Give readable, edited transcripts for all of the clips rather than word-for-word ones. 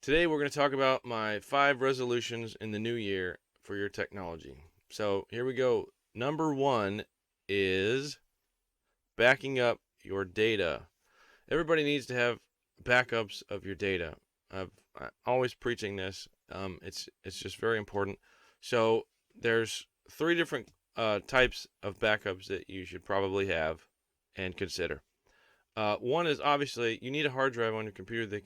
Today we're going to talk about my 5 resolutions in the new year for your technology. So here we go. Number one is backing up your data. Everybody needs to have backups of your data. I'm always preaching this. It's just very important. So there's 3 different types of backups that you should probably have and consider. One is obviously you need a hard drive on your computer that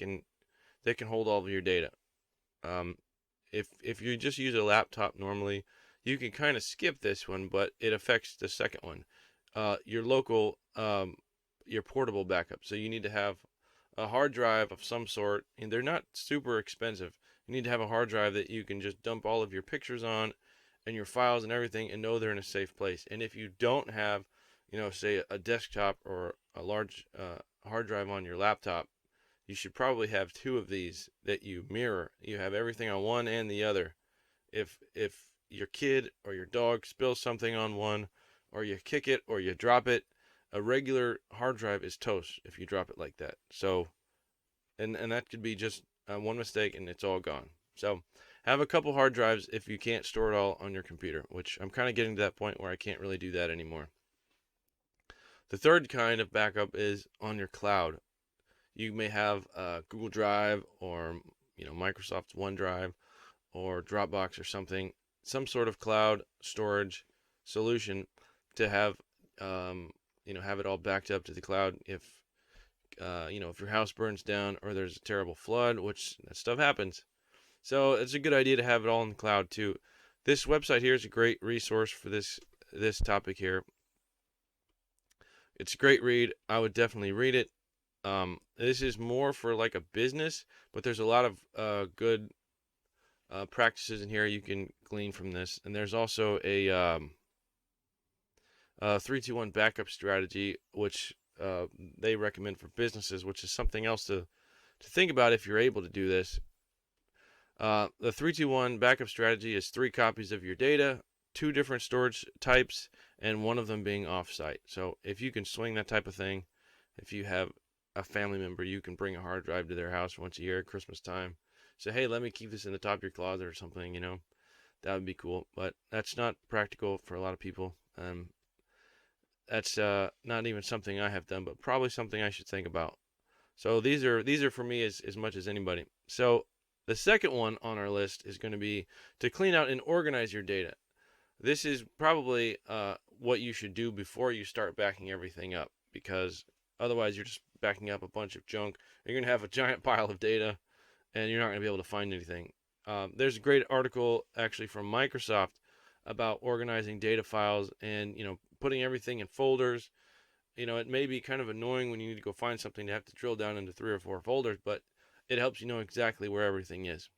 can hold all of your data. Um, if you just use a laptop normally, you can kind of skip this one, but it affects the second one. Your local, your portable backup. So you need to have a hard drive of some sort, and they're not super expensive. You need to have a hard drive that you can just dump all of your pictures on, and your files and everything, and know they're in a safe place. And if you don't have, say a desktop or a large hard drive on your laptop, you should probably have 2 of these that you mirror. You have everything on one and the other. If your kid or your dog spills something on one, or you kick it or you drop it, a regular hard drive is toast if you drop it like that. So, and that could be just one mistake and it's all gone. So, have a couple hard drives if you can't store it all on your computer, which I'm kind of getting to that point where I can't really do that anymore. The third kind of backup is on your cloud. You may have Google Drive or Microsoft's OneDrive or Dropbox or something, some sort of cloud storage solution to have it all backed up to the cloud if your house burns down or there's a terrible flood, which that stuff happens. So it's a good idea to have it all in the cloud too. This website here is a great resource for this topic here. It's a great read. I would definitely read it. This is more for like a business, but there's a lot of good practices in here you can glean from this. And there's also a 3-2-1 backup strategy, which they recommend for businesses, which is something else to think about if you're able to do this. The 3-2-1 backup strategy is 3 copies of your data, 2 different storage types, and one of them being offsite. So if you can swing that type of thing, if you have a family member, you can bring a hard drive to their house once a year at Christmas time. Say, hey, let me keep this in the top of your closet or something, that would be cool. But that's not practical for a lot of people. That's not even something I have done, but probably something I should think about. So these are for me as much as anybody. So the second one on our list is going to be to clean out and organize your data. This is probably what you should do before you start backing everything up, because otherwise you're just backing up a bunch of junk. You're going to have a giant pile of data, and you're not going to be able to find anything. There's a great article actually from Microsoft about organizing data files and putting everything in folders. It may be kind of annoying when you need to go find something to have to drill down into 3 or 4 folders, but it helps you know exactly where everything is.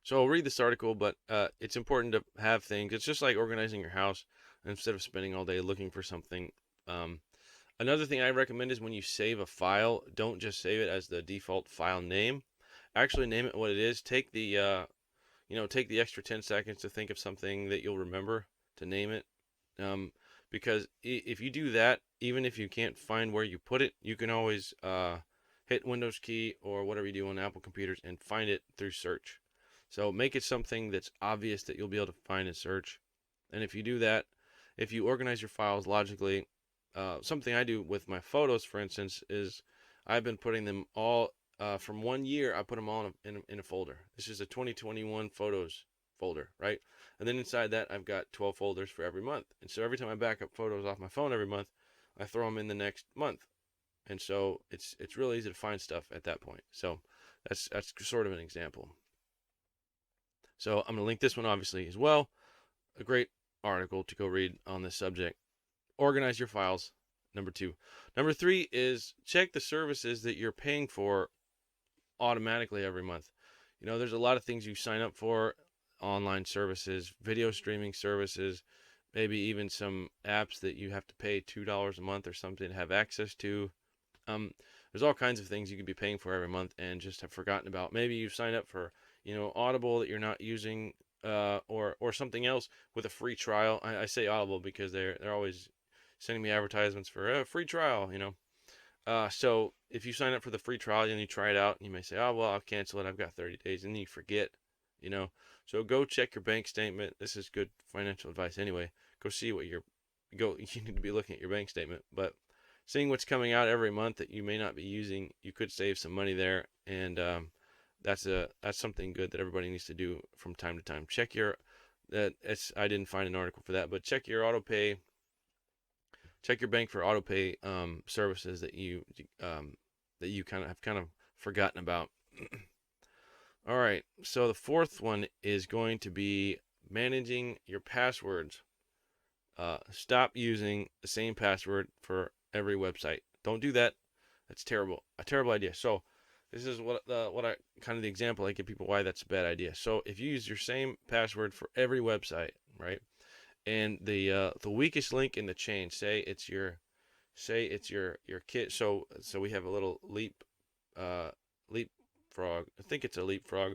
So I'll read this article, but it's important to have things. It's just like organizing your house instead of spending all day looking for something. Um, Another thing I recommend is when you save a file, don't just save it as the default file name. Actually, name it what it is. Take the extra 10 seconds to think of something that you'll remember to name it. Because if you do that, even if you can't find where you put it, you can always hit Windows key or whatever you do on Apple computers and find it through search. So make it something that's obvious that you'll be able to find and search. And if you do that, if you organize your files logically, something I do with my photos, for instance, is I've been putting them all from one year. I put them all in a folder. This is a 2021 photos folder, right? And then inside that, I've got 12 folders for every month. And so every time I back up photos off my phone every month, I throw them in the next month. And so it's really easy to find stuff at that point. So that's sort of an example. So I'm going to link this one obviously as well. A great article to go read on this subject. Organize your files. Number 2. Number 3 is check the services that you're paying for automatically every month. There's a lot of things you sign up for, online services, video streaming services, maybe even some apps that you have to pay $2 a month or something to have access to. There's all kinds of things you could be paying for every month and just have forgotten about. Maybe you've signed up for, Audible that you're not using, or something else with a free trial. I say Audible because they're always sending me advertisements for a free trial. So if you sign up for the free trial and you try it out, you may say, "Oh well, I'll cancel it. I've got 30 days," and then you forget. You know, so go check your bank statement. This is good financial advice anyway. Go see what go. You need to be looking at your bank statement, but seeing what's coming out every month that you may not be using, you could save some money there, and that's something good that everybody needs to do from time to time. Check your I didn't find an article for that, but check your auto pay. Check your bank for auto pay services that you kind of forgotten about. All right, so the fourth one is going to be managing your passwords. Stop using the same password for every website. Don't do that. That's terrible. A terrible idea. So this is what I kind of the example I give people why that's a bad idea. So if you use your same password for every website, right? And the weakest link in the chain, say it's your kid. So we have a little leapfrog. I think it's a leapfrog.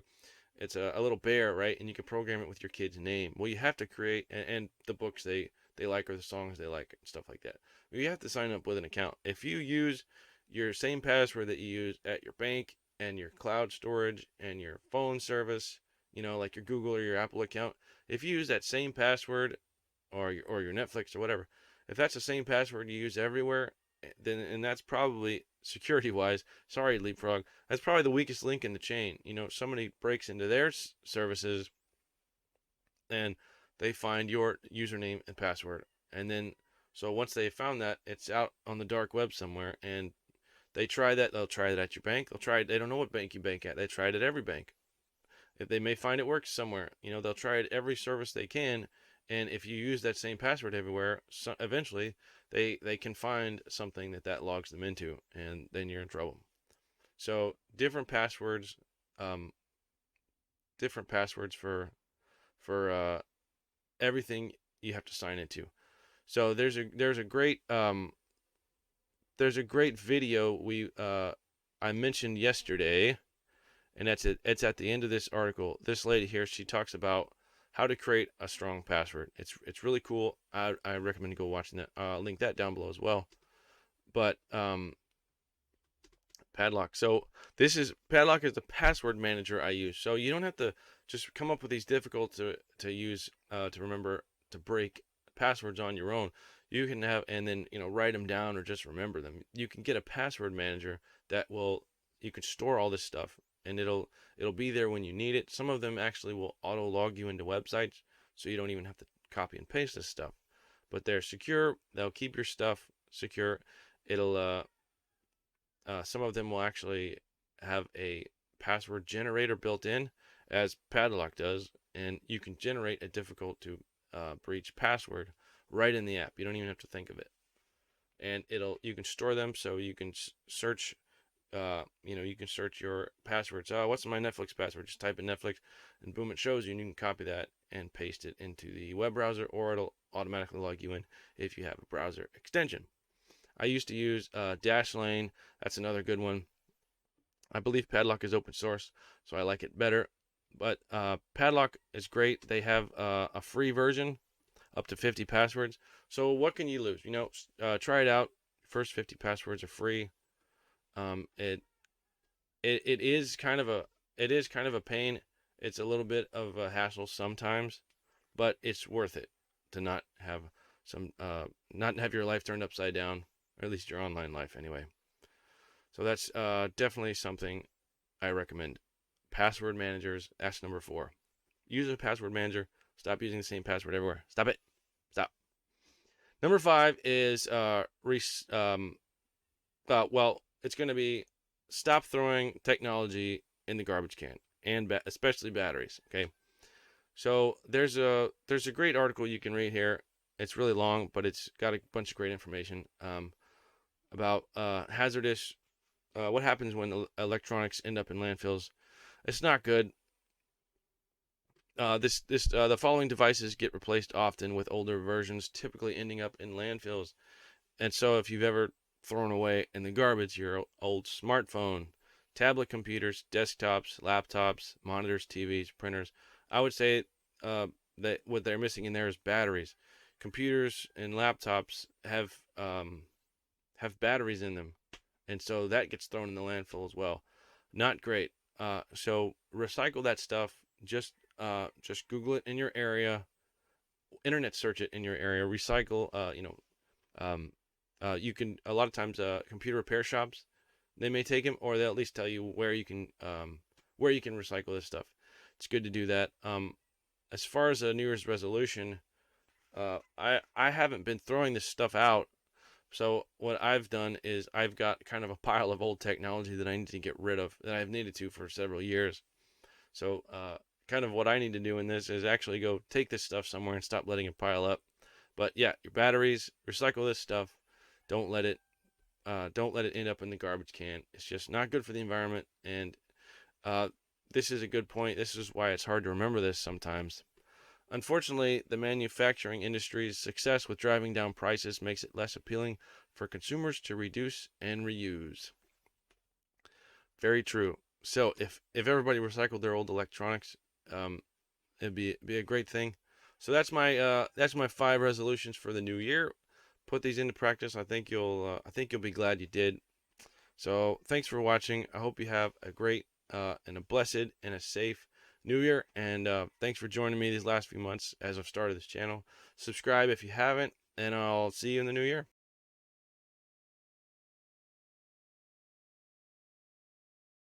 It's a little bear, right? And you can program it with your kid's name. Well, you have to create and the books they like or the songs they like and stuff like that. You have to sign up with an account. If you use your same password that you use at your bank and your cloud storage and your phone service, like your Google or your Apple account, if you use that same password or your Netflix or whatever, if that's the same password you use everywhere, then and that's probably security wise, sorry Leapfrog, that's probably the weakest link in the chain. Somebody breaks into their services and they find your username and password, and then so once they found that, it's out on the dark web somewhere, and they'll try that at your bank. They don't know what bank you bank at. They try it at every bank. If they may find it works somewhere, they'll try it every service they can, and if you use that same password everywhere, eventually they can find something that logs them into, and then you're in trouble. So um, different passwords for everything you have to sign into. So there's a great video I mentioned yesterday, and it's at the end of this article. This lady here, she talks about how to create a strong password. It's really cool. I recommend go watching that. I'll link that down below as well. But Padlock. So Padlock is the password manager I use. So you don't have to just come up with these difficult to use to remember to break passwords on your own. You can have and then write them down or just remember them. You can get a password manager you can store all this stuff and it'll be there when you need it. Some of them actually will auto log you into websites, so you don't even have to copy and paste this stuff. But they're secure. They'll keep your stuff secure. It'll some of them will actually have a password generator built in, as Padlock does, and you can generate a difficult to breach password right in the app. You don't even have to think of it, and you can store them so you can search. You can search your passwords. What's my Netflix password? Just type in Netflix, and boom, it shows you, and you can copy that and paste it into the web browser, or it'll automatically log you in if you have a browser extension. I used to use Dashlane. That's another good one. I believe Padlock is open source, so I like it better. But Padlock is great. They have a free version, up to 50 passwords. So what can you lose? Try it out. First 50 passwords are free. It is kind of a pain. It's a little bit of a hassle sometimes, but it's worth it to not have your life turned upside down, or at least your online life anyway. So that's definitely something I recommend. Password managers. That's number 4. Use a password manager. Stop using the same password everywhere. Stop it. Stop. Number 5 is it's going to be stop throwing technology in the garbage can, and especially batteries. Okay. So there's a great article you can read here. It's really long, but it's got a bunch of great information about hazardous. What happens when electronics end up in landfills? It's not good. The following devices get replaced often with older versions, typically ending up in landfills. And so, if you've ever thrown away in the garbage your old smartphone, tablet computers, desktops, laptops, monitors, TVs, printers, I would say that what they're missing in there is batteries. Computers and laptops have batteries in them. and so that gets thrown in the landfill as well. Not great. So recycle that stuff. Just Google it in your area, internet search it in your area. Recycle. Um, you can a lot of times computer repair shops, they may take them, or they'll at least tell you where you can recycle this stuff. It's good to do that. As far as a New Year's resolution, I haven't been throwing this stuff out. So what I've done is I've got kind of a pile of old technology that I need to get rid of, that I've needed to for several years. So kind of what I need to do in this is actually go take this stuff somewhere and stop letting it pile up. But yeah, your batteries, recycle this stuff. Don't let it don't let it end up in the garbage can. It's just not good for the environment. And uh, this is a good point. This is why it's hard to remember this sometimes. Unfortunately, the manufacturing industry's success with driving down prices makes it less appealing for consumers to reduce and reuse. Very true. So if everybody recycled their old electronics, um, it'd be a great thing. So that's my 5 resolutions for the new year. Put these into practice. I think you'll be glad you did. So thanks for watching. I hope you have a great and a blessed and a safe New Year. And thanks for joining me these last few months as I've started this channel. Subscribe if you haven't, and I'll see you in the new year.